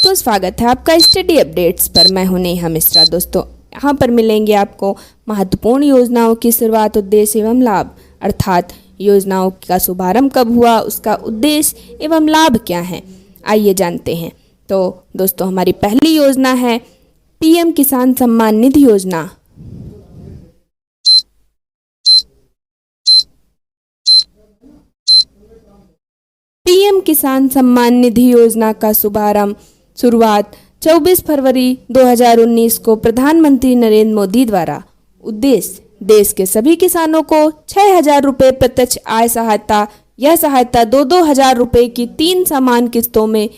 दोस्तों, स्वागत है आपका स्टडी अपडेट्स पर। मैं हूं नेहा मिश्रा। दोस्तों, यहाँ पर मिलेंगे आपको महत्वपूर्ण योजनाओं की शुरुआत, उद्देश्य एवं लाभ, अर्थात योजनाओं का शुभारंभ कब हुआ, उसका उद्देश्य एवं लाभ क्या है। आइए जानते हैं। तो दोस्तों, हमारी पहली योजना है पीएम किसान सम्मान निधि योजना। पीएम किसान सम्मान निधि योजना का शुरुआत 24 फरवरी 2019 को प्रधानमंत्री नरेंद्र मोदी द्वारा। उद्देश्य देश के सभी किसानों को 6,000 रुपये प्रत्यक्ष आय सहायता। यह सहायता 2,000 रुपये की 3 समान किस्तों में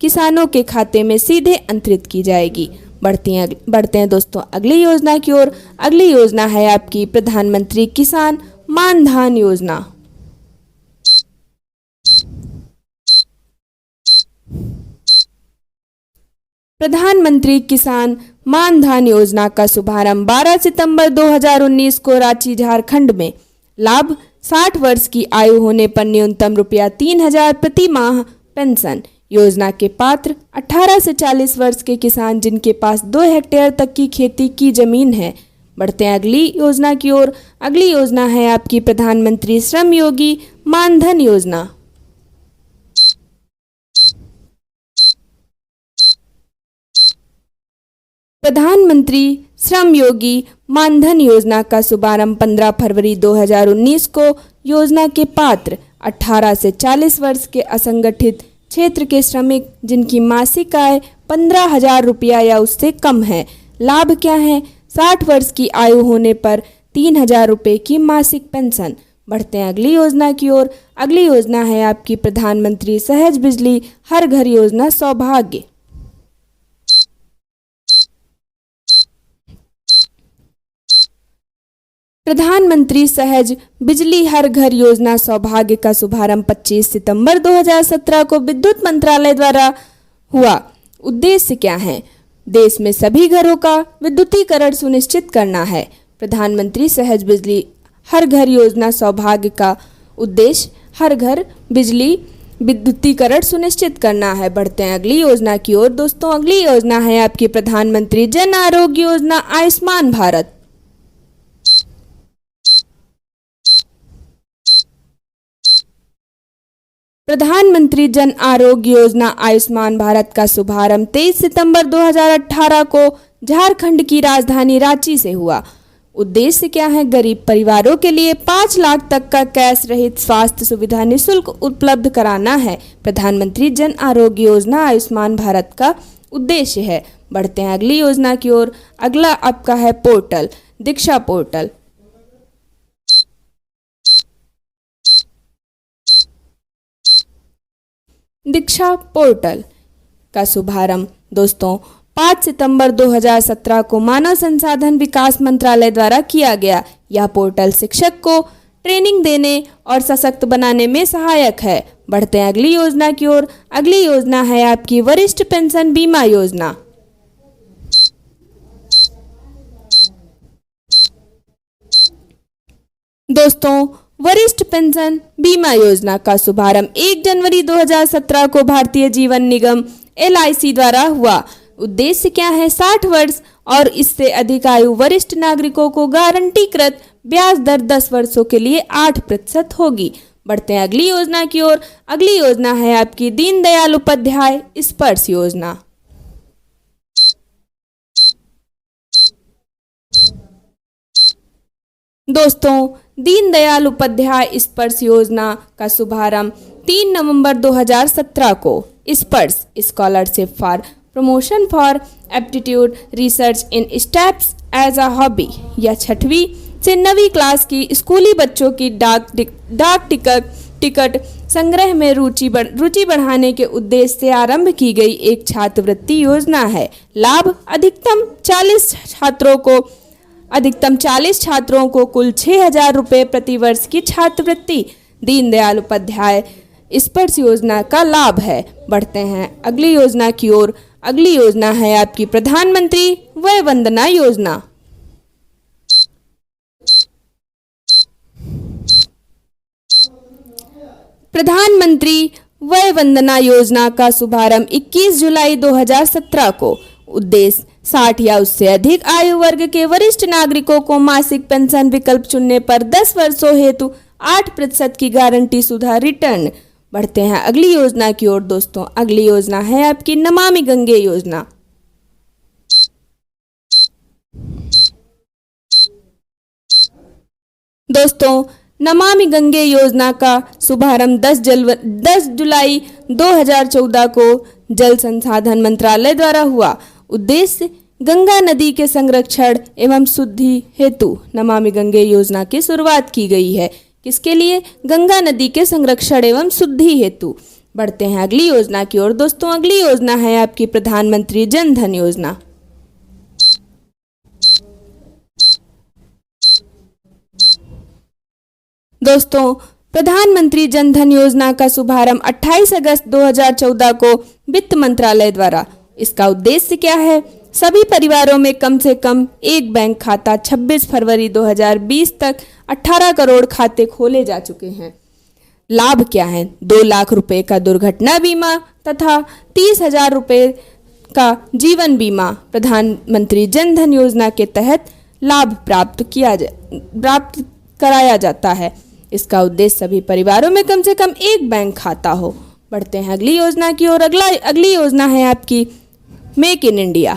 किसानों के खाते में सीधे अंतरित की जाएगी। बढ़ते हैं दोस्तों अगली योजना की ओर। अगली योजना है आपकी प्रधानमंत्री किसान मान धन योजना। प्रधानमंत्री किसान मान धन योजना का शुभारंभ 12 सितंबर 2019 को रांची, झारखंड में। लाभ 60 वर्ष की आयु होने पर न्यूनतम रुपया 3,000 प्रति माह पेंशन। योजना के पात्र 18 से 40 वर्ष के किसान जिनके पास 2 हेक्टेयर तक की खेती की जमीन है। बढ़ते हैं अगली योजना की ओर। अगली योजना है आपकी प्रधानमंत्री श्रम योगी मान धन योजना। प्रधानमंत्री श्रम योगी मान धन योजना का शुभारंभ 15 फरवरी 2019 को योजना के पात्र 18 से 40 वर्ष के असंगठित क्षेत्र के श्रमिक जिनकी मासिक आय 15,000 रुपया या उससे कम है। लाभ क्या है? 60 वर्ष की आयु होने पर 3,000 रुपये की मासिक पेंशन। बढ़ते हैं अगली योजना की ओर। अगली योजना है आपकी प्रधानमंत्री सहज बिजली हर घर योजना सौभाग्य। प्रधानमंत्री सहज बिजली हर घर योजना सौभाग्य का शुभारंभ 25 सितंबर 2017 को विद्युत मंत्रालय द्वारा हुआ। उद्देश्य क्या है? देश में सभी घरों का विद्युतीकरण सुनिश्चित करना है। प्रधानमंत्री सहज बिजली हर घर योजना सौभाग्य का उद्देश्य हर घर बिजली विद्युतीकरण सुनिश्चित करना है। बढ़ते हैं अगली योजना की ओर। दोस्तों, अगली योजना है आपकी प्रधानमंत्री जन आरोग्य योजना आयुष्मान भारत। प्रधानमंत्री जन आरोग्य योजना आयुष्मान भारत का शुभारंभ 23 सितंबर 2018 को झारखंड की राजधानी रांची से हुआ। उद्देश्य क्या है? गरीब परिवारों के लिए 5 लाख तक का कैश रहित स्वास्थ्य सुविधा निःशुल्क उपलब्ध कराना है। प्रधानमंत्री जन आरोग्य योजना आयुष्मान भारत का उद्देश्य है। बढ़ते हैं अगली योजना की ओर। अगला आपका है पोर्टल दीक्षा पोर्टल। दीक्षा पोर्टल का शुभारंभ दोस्तों 5 सितंबर 2017 को मानव संसाधन विकास मंत्रालय द्वारा किया गया। यह पोर्टल शिक्षक को ट्रेनिंग देने और सशक्त बनाने में सहायक है। बढ़ते हैं अगली योजना की ओर। अगली योजना है आपकी वरिष्ठ पेंशन बीमा योजना। दोस्तों, वरिष्ठ पेंशन बीमा योजना का शुभारंभ 1 जनवरी 2017 को भारतीय जीवन निगम LIC द्वारा हुआ। उद्देश्य क्या है? 60 वर्ष और इससे अधिक आयु वरिष्ठ नागरिकों को गारंटीकृत ब्याज दर 10 वर्षों के लिए 8% होगी। बढ़ते हैं अगली योजना की ओर। अगली योजना है आपकी दीनदयाल उपाध्याय स्पर्श योजना। दोस्तों, दीनदयाल उपाध्याय स्पर्श योजना का शुभारंभ 3 नवंबर 2017 को Sparsh scholarship for promotion for aptitude research in steps as a hobby या 6वीं से 9वीं क्लास की स्कूली बच्चों की डाक टिकट संग्रह में रुचि बढ़ाने के उद्देश्य से आरंभ की गई एक छात्रवृत्ति योजना है। लाभ अधिकतम 40 छात्रों को कुल 6,000 रुपये प्रति वर्ष की छात्रवृत्ति दीनदयाल उपाध्याय स्पर्श योजना का लाभ है। बढ़ते हैं अगली योजना की ओर। अगली योजना है आपकी प्रधानमंत्री वय वंदना योजना। प्रधानमंत्री वय वंदना योजना का शुभारंभ 21 जुलाई 2017 को। उद्देश्य 60 या उससे अधिक आयु वर्ग के वरिष्ठ नागरिकों को मासिक पेंशन विकल्प चुनने पर 10 वर्षों हेतु 8% की गारंटी शुदा रिटर्न। बढ़ते हैं अगली योजना की ओर दोस्तों। अगली योजना है आपकी नमामि गंगे योजना। दोस्तों नमामि गंगे योजना का शुभारंभ 10 जुलाई 2014 को जल संसाधन मंत्रालय द्वारा हुआ। उद्देश्य गंगा नदी के संरक्षण एवं शुद्धि हेतु नमामि गंगे योजना की शुरुआत की गई है। किसके लिए? गंगा नदी के संरक्षण एवं शुद्धि हेतु। बढ़ते हैं अगली योजना की ओर दोस्तों। अगली योजना है आपकी प्रधानमंत्री जन धन योजना। दोस्तों प्रधानमंत्री जन धन योजना का शुभारंभ 28 अगस्त 2014 को वित्त मंत्रालय द्वारा। इसका उद्देश्य क्या है? सभी परिवारों में कम से कम एक बैंक खाता 26 फरवरी 2020 तक 18 करोड़ खाते खोले जा चुके हैं। लाभ क्या है? 2 लाख रुपए का दुर्घटना बीमा तथा 30,000 रुपए का जीवन बीमा प्रधानमंत्री जन धन योजना के तहत लाभ प्राप्त कराया जाता है। इसका उद्देश्य सभी परिवारों में कम से कम एक बैंक खाता हो। बढ़ते हैं अगली योजना की ओर। अगली योजना है आपकी मेक इन इंडिया।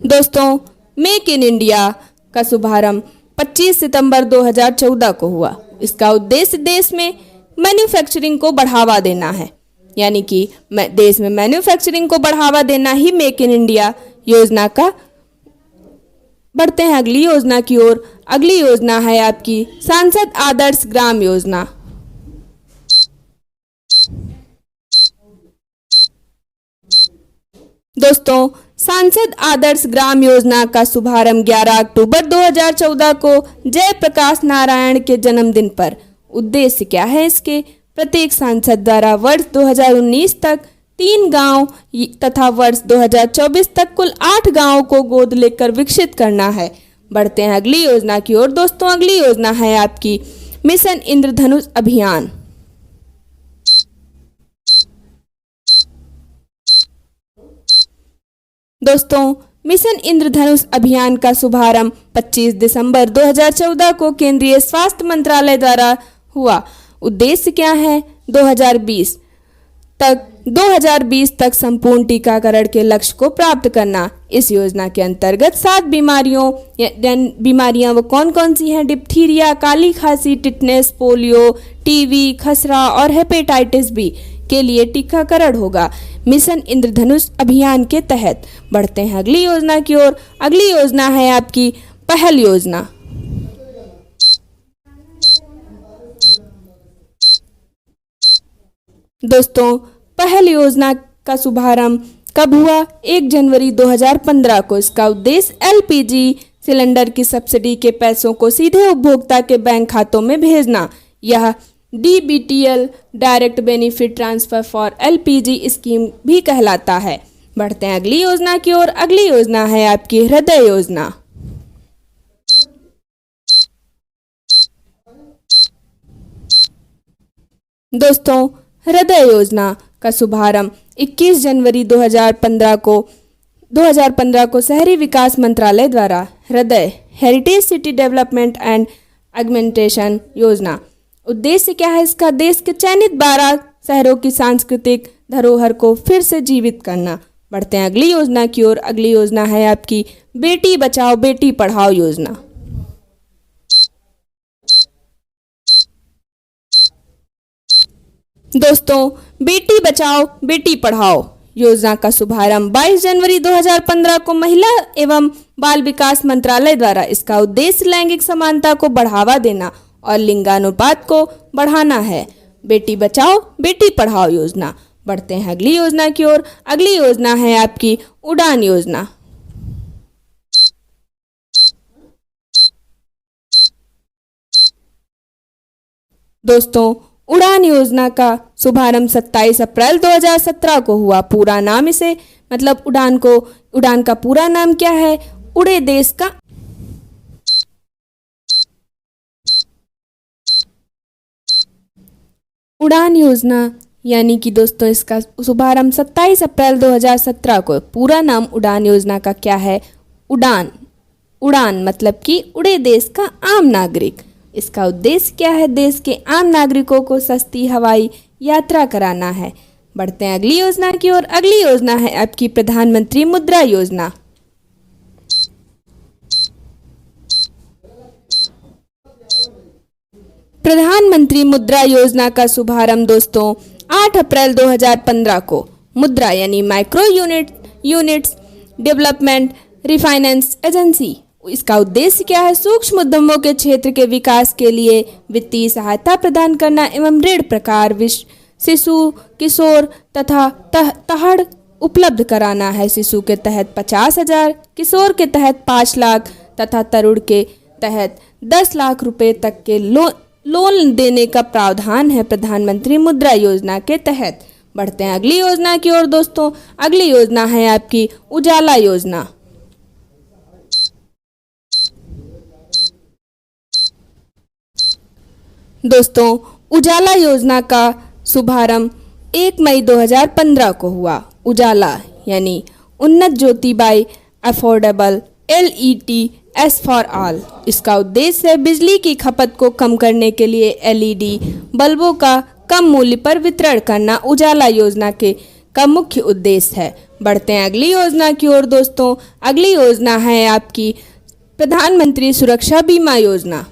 दोस्तों मेक इन इंडिया का शुभारंभ 25 सितंबर 2014 को हुआ। इसका उद्देश्य देश में मैन्युफैक्चरिंग को बढ़ावा देना है, यानी कि देश में मैन्युफैक्चरिंग को बढ़ावा देना ही मेक इन इंडिया योजना का। बढ़ते हैं अगली योजना की ओर। अगली योजना है आपकी सांसद आदर्श ग्राम योजना। दोस्तों सांसद आदर्श ग्राम योजना का शुभारंभ 11 अक्टूबर 2014 को जयप्रकाश नारायण के जन्मदिन पर। उद्देश्य क्या है इसके? प्रत्येक सांसद द्वारा वर्ष 2019 तक 3 गांव तथा वर्ष 2024 तक कुल 8 गांवों को गोद लेकर विकसित करना है। बढ़ते हैं अगली योजना की ओर दोस्तों। अगली योजना है आपकी मिशन इंद्रधनुष अभियान। दोस्तों मिशन इंद्रधनुष अभियान का शुभारंभ 25 दिसंबर 2014 को केंद्रीय स्वास्थ्य मंत्रालय द्वारा हुआ। उद्देश्य क्या है? 2020 तक संपूर्ण टीकाकरण के लक्ष्य को प्राप्त करना। इस योजना के अंतर्गत 7 बीमारियां वो कौन कौन सी हैं? डिप्थीरिया, काली खांसी, टिटनेस, पोलियो, टीबी, खसरा और हेपेटाइटिस बी के लिए टीकाकरण होगा मिशन इंद्रधनुष अभियान के तहत। बढ़ते हैं अगली योजना की ओर। अगली योजना है आपकी पहल योजना। दोस्तों पहल योजना का शुभारंभ कब हुआ? 1 जनवरी 2015 को। इसका उद्देश्य एलपीजी सिलेंडर की सब्सिडी के पैसों को सीधे उपभोक्ता के बैंक खातों में भेजना। यह DBTL direct benefit transfer for LPG scheme भी कहलाता है। बढ़ते हैं अगली योजना की ओर। अगली योजना है आपकी हृदय योजना। दोस्तों हृदय योजना का शुभारंभ 21 जनवरी 2015 को शहरी विकास मंत्रालय द्वारा हृदय हेरिटेज सिटी डेवलपमेंट एंड एग्मेंटेशन योजना। उद्देश्य क्या है इसका? देश के चयनित 12 शहरों की सांस्कृतिक धरोहर को फिर से जीवित करना। बढ़ते हैं अगली योजना की ओर। अगली योजना है आपकी बेटी बचाओ बेटी पढ़ाओ योजना। दोस्तों बेटी बचाओ बेटी पढ़ाओ योजना का शुभारंभ 22 जनवरी 2015 को महिला एवं बाल विकास मंत्रालय द्वारा। इसका उद्देश्य लैंगिक समानता को बढ़ावा देना और लिंगानुपात को बढ़ाना है। बेटी बचाओ बेटी पढ़ाओ योजना। बढ़ते हैं अगली योजना की ओर। अगली योजना है आपकी उड़ान योजना। दोस्तों उड़ान योजना का शुभारंभ 27 अप्रैल 2017 को हुआ। पूरा नाम इसे मतलब उड़ान का पूरा नाम क्या है? उड़े देश का उड़ान योजना यानी कि दोस्तों इसका शुभारंभ 27 अप्रैल 2017 को। पूरा नाम उड़ान योजना का क्या है? उड़ान। उड़ान मतलब कि उड़े देश का आम नागरिक। इसका उद्देश्य क्या है? देश के आम नागरिकों को सस्ती हवाई यात्रा कराना है। बढ़ते हैं अगली योजना की ओर। अगली योजना है आपकी प्रधानमंत्री मुद्रा योजना। प्रधानमंत्री मुद्रा योजना का शुभारंभ दोस्तों 8 अप्रैल 2015 को। मुद्रा यानी micro units development refinance agency. इसका उद्देश्य क्या है? सूक्ष्म उद्यमों के क्षेत्र के विकास के लिए वित्तीय सहायता प्रदान करना एवं ऋण प्रकार शिशु, किशोर तथा तहड़ उपलब्ध कराना है। शिशु के तहत 50,000, किशोर के तहत 5 लाख तथा तरुण के तहत 10 लाख रुपए तक के लोन देने का प्रावधान है प्रधानमंत्री मुद्रा योजना के तहत। बढ़ते हैं अगली योजना की ओर दोस्तों। अगली योजना है आपकी उजाला योजना। दोस्तों उजाला योजना का शुभारंभ 1 मई 2015 को हुआ। उजाला यानी Unnat Jyoti by affordable LET एस फॉर ऑल। इसका उद्देश्य है बिजली की खपत को कम करने के लिए LED बल्बों का कम मूल्य पर वितरण करना उजाला योजना का मुख्य उद्देश्य है। बढ़ते हैं अगली योजना की ओर दोस्तों। अगली योजना है आपकी प्रधानमंत्री सुरक्षा बीमा योजना।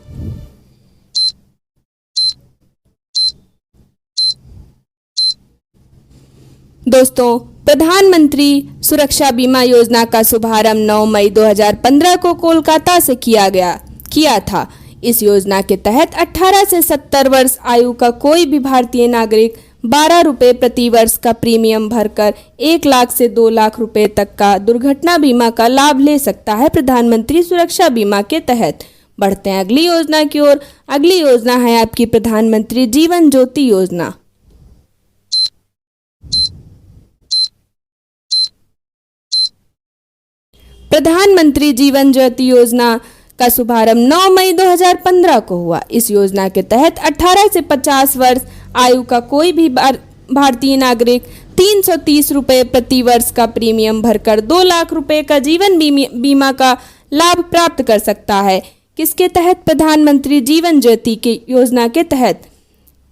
दोस्तों प्रधानमंत्री सुरक्षा बीमा योजना का शुभारंभ 9 मई 2015 को कोलकाता से किया था। इस योजना के तहत 18 से 70 वर्ष आयु का कोई भी भारतीय नागरिक 12 रुपये प्रति वर्ष का प्रीमियम भरकर 1 लाख से 2 लाख रुपए तक का दुर्घटना बीमा का लाभ ले सकता है प्रधानमंत्री सुरक्षा बीमा के तहत। बढ़ते हैं अगली योजना की ओर। अगली योजना है आपकी प्रधानमंत्री जीवन ज्योति योजना। प्रधानमंत्री जीवन ज्योति योजना का शुभारंभ 9 मई 2015 को हुआ। इस योजना के तहत 18 से 50 वर्ष आयु का कोई भी भारतीय नागरिक 330 रुपये प्रति वर्ष का प्रीमियम भरकर 2 लाख रुपए का जीवन बीमा का लाभ प्राप्त कर सकता है। किसके तहत? प्रधानमंत्री जीवन ज्योति की योजना के तहत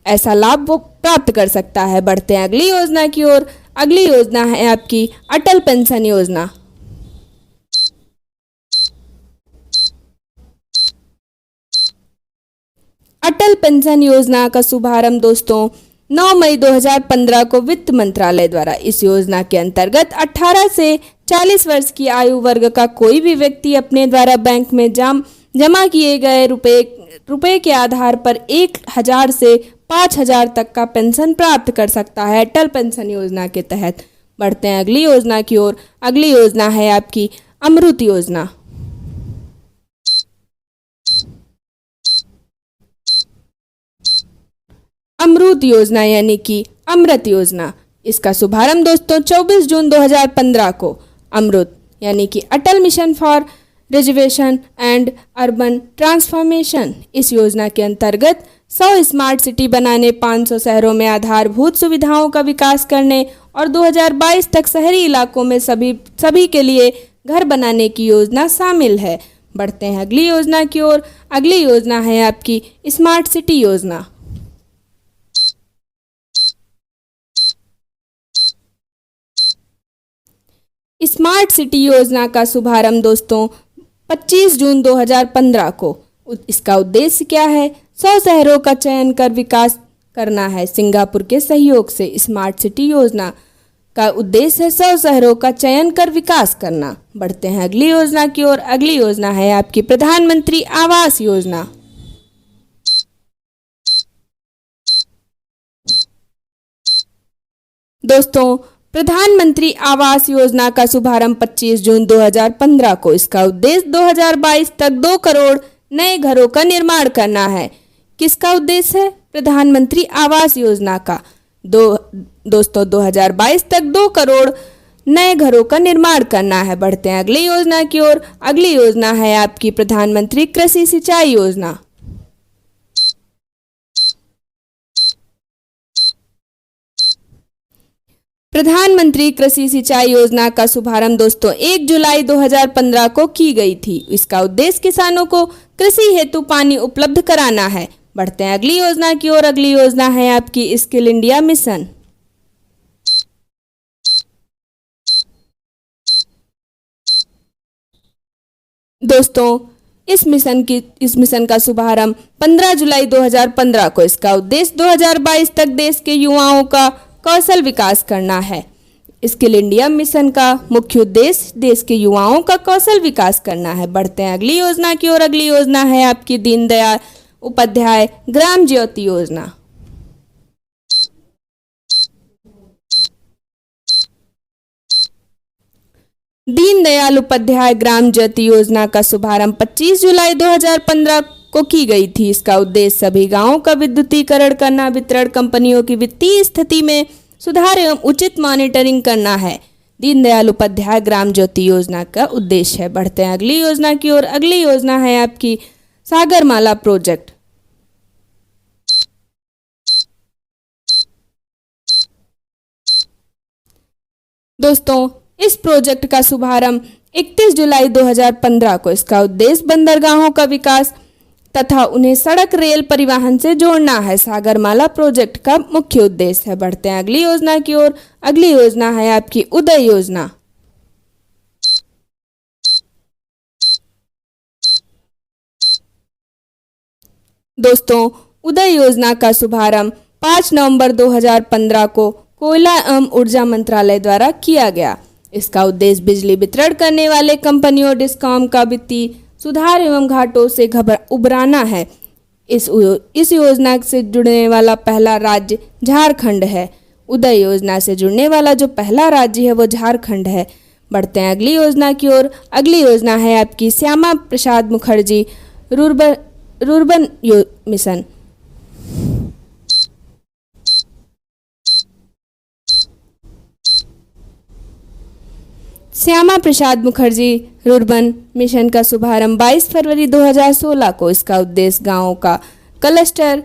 ऐसा लाभ वो प्राप्त कर सकता है। बढ़ते हैं अगली योजना की ओर। अगली योजना है आपकी अटल पेंशन योजना। अटल पेंशन योजना का शुभारंभ दोस्तों 9 मई 2015 को वित्त मंत्रालय द्वारा। इस योजना के अंतर्गत 18 से 40 वर्ष की आयु वर्ग का कोई भी व्यक्ति अपने द्वारा बैंक में जमा किए गए रुपए के आधार पर 1,000 से 5,000 तक का पेंशन प्राप्त कर सकता है अटल पेंशन योजना के तहत। बढ़ते हैं अगली योजना की ओर। अगली योजना है आपकी अमृत योजना। अमृत योजना यानी कि अमृत योजना। इसका शुभारंभ दोस्तों 24 जून 2015 को। अमृत यानी कि Atal mission for reservation and urban transformation. इस योजना के अंतर्गत 100 स्मार्ट सिटी बनाने, 500 शहरों में आधारभूत सुविधाओं का विकास करने और 2022 तक शहरी इलाकों में सभी के लिए घर बनाने की योजना शामिल है। बढ़ते हैं अगली योजना की ओर। अगली योजना है आपकी स्मार्ट सिटी योजना। स्मार्ट सिटी योजना का शुभारंभ दोस्तों 25 जून 2015 को। इसका उद्देश्य क्या है? 100 शहरों का चयन कर विकास करना है। सिंगापुर के सहयोग से स्मार्ट सिटी योजना का उद्देश्य है 100 शहरों का चयन कर विकास करना। बढ़ते हैं अगली योजना की ओर। अगली योजना है आपकी प्रधानमंत्री आवास योजना। दोस्तों प्रधानमंत्री आवास योजना का शुभारंभ 25 जून 2015 को। इसका उद्देश्य 2022 तक 2 करोड़ नए घरों का निर्माण करना है। किसका उद्देश्य है? प्रधानमंत्री आवास योजना का। दोस्तों 2022 तक 2 करोड़ नए घरों का निर्माण करना है। बढ़ते हैं अगली योजना की ओर। अगली योजना है आपकी प्रधानमंत्री कृषि सिंचाई योजना। प्रधानमंत्री कृषि सिंचाई योजना का शुभारंभ दोस्तों 1 जुलाई 2015 को की गई थी। इसका उद्देश्य किसानों को कृषि हेतु पानी उपलब्ध कराना है। बढ़ते हैं अगली योजना की ओर। अगली योजना है आपकी स्किल इंडिया मिशन। दोस्तों इस मिशन का शुभारंभ 15 जुलाई 2015 को। इसका उद्देश्य 2022 तक देश के युवाओं का कौशल विकास करना है। स्किल इंडिया मिशन का मुख्य उद्देश्य देश के युवाओं का कौशल विकास करना है। बढ़ते हैं अगली योजना की ओर। अगली योजना है आपकी दीनदयाल उपाध्याय ग्राम ज्योति योजना। दीनदयाल उपाध्याय ग्राम ज्योति योजना का शुभारंभ 25 जुलाई 2015 को की गई थी। इसका उद्देश्य सभी गांवों का विद्युतीकरण करना, वितरण कंपनियों की वित्तीय स्थिति में सुधार एवं उचित मॉनिटरिंग करना है। दीनदयाल उपाध्याय ग्राम ज्योति योजना का उद्देश्य है। बढ़ते हैं अगली योजना की ओर। अगली योजना है आपकी सागरमाला प्रोजेक्ट। दोस्तों इस प्रोजेक्ट का शुभारंभ 31 जुलाई 2015 को। इसका उद्देश्य बंदरगाहों का विकास तथा उन्हें सड़क रेल परिवहन से जोड़ना है। सागरमाला प्रोजेक्ट का मुख्य उद्देश्य है। बढ़ते हैं अगली योजना की ओर। अगली योजना है आपकी उदय योजना। दोस्तों उदय योजना का शुभारंभ 5 नवंबर 2015 को कोयला एवं ऊर्जा मंत्रालय द्वारा किया गया। इसका उद्देश्य बिजली वितरण करने वाले कंपनियों डिस्कॉम का वित्तीय सुधार एवं घाटों से उबराना है। इस योजना से जुड़ने वाला पहला राज्य झारखंड है। उदय योजना से जुड़ने वाला जो पहला राज्य है वो झारखंड है। बढ़ते हैं अगली योजना की ओर। अगली योजना है आपकी Shyama Prasad Mukherjee rurban mission. Shyama Prasad Mukherjee rurban mission का शुभारंभ 22 फरवरी 2016 को। इसका उद्देश्य गांवों का क्लस्टर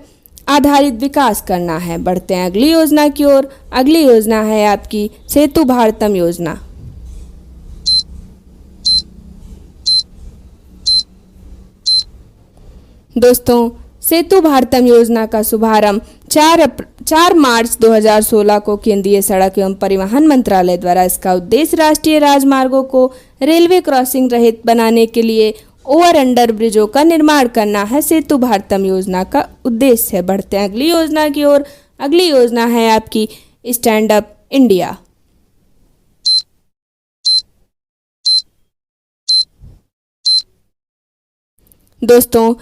आधारित विकास करना है। बढ़ते हैं अगली योजना की ओर। अगली योजना है आपकी सेतु भारतम योजना। दोस्तों सेतु भारतम योजना का शुभारंभ 4 मार्च 2016 को केंद्रीय सड़क एवं परिवहन मंत्रालय द्वारा। इसका उद्देश्य राष्ट्रीय राजमार्गों को रेलवे क्रॉसिंग रहित बनाने के लिए ओवर अंडर ब्रिजों का निर्माण करना है। सेतु भारतम योजना का उद्देश्य है। बढ़ते हैं अगली योजना की ओर। अगली योजना है आपकी स्टैंड अप इंडिया। दोस्तों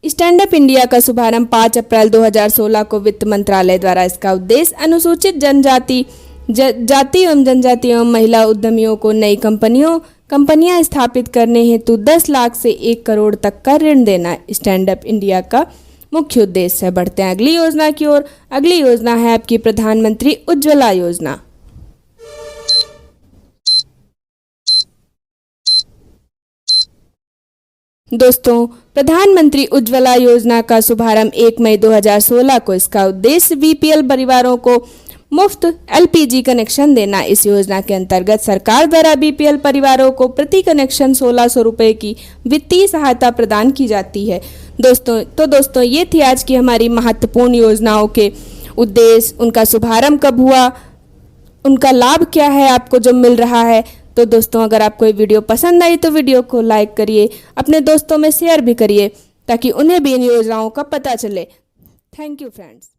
स्टैंड अप इंडिया का शुभारंभ 5 अप्रैल 2016 को वित्त मंत्रालय द्वारा। इसका उद्देश्य अनुसूचित जाति एवं जनजाति एवं महिला उद्यमियों को नई कंपनियां स्थापित करने हेतु 10 लाख से 1 करोड़ तक का ऋण देना स्टैंड अप इंडिया का मुख्य उद्देश्य है। बढ़ते हैं अगली योजना की ओर। अगली योजना है आपकी प्रधानमंत्री उज्ज्वला योजना। दोस्तों प्रधानमंत्री उज्ज्वला योजना का शुभारंभ 1 मई 2016 को। इसका उद्देश्य बीपीएल परिवारों को मुफ्त एलपीजी कनेक्शन देना। इस योजना के अंतर्गत सरकार द्वारा बीपीएल परिवारों को प्रति कनेक्शन 1600 रुपये की वित्तीय सहायता प्रदान की जाती है। दोस्तों ये थी आज की हमारी महत्वपूर्ण योजनाओं के उद्देश्य, उनका शुभारंभ कब हुआ, उनका लाभ क्या है आपको जो मिल रहा है। तो दोस्तों अगर आपको ये वीडियो पसंद आई तो वीडियो को लाइक करिए, अपने दोस्तों में शेयर भी करिए ताकि उन्हें भी इन योजनाओं का पता चले। Thank you friends.